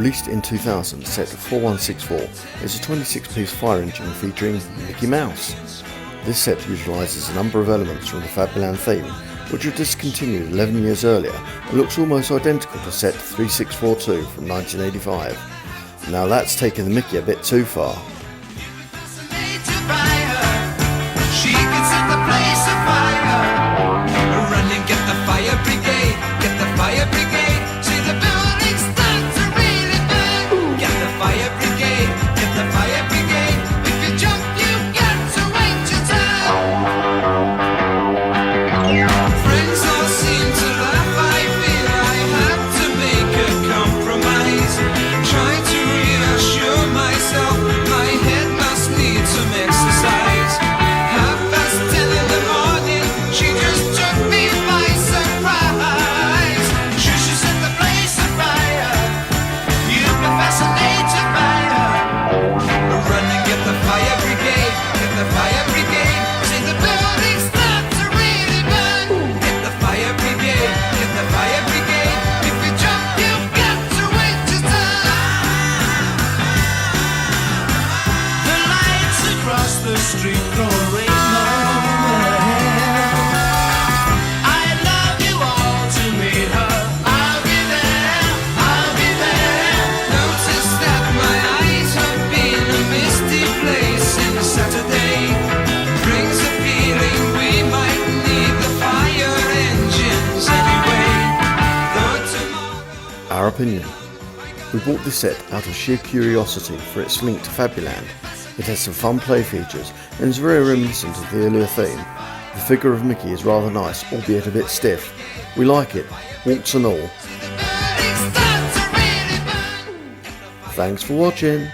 Released in 2000, set 4164 is a 26-piece fire engine featuring Mickey Mouse. This set utilises a number of elements from the Fabuland theme, which was discontinued 11 years earlier and looks almost identical to set 3642 from 1985. Now that's taking the Mickey a bit too far. Street going I love you all to meet her. I'll be there. Notice that my eyes have been a misty place in Saturday. Brings a feeling we might need the fire engines anyway. Our opinion. We bought this set out of sheer curiosity for its link to Fabuland. It has some fun play features and is very reminiscent of the earlier theme. The figure of Mickey is rather nice, albeit a bit stiff. We like it, warts and all. Thanks for watching.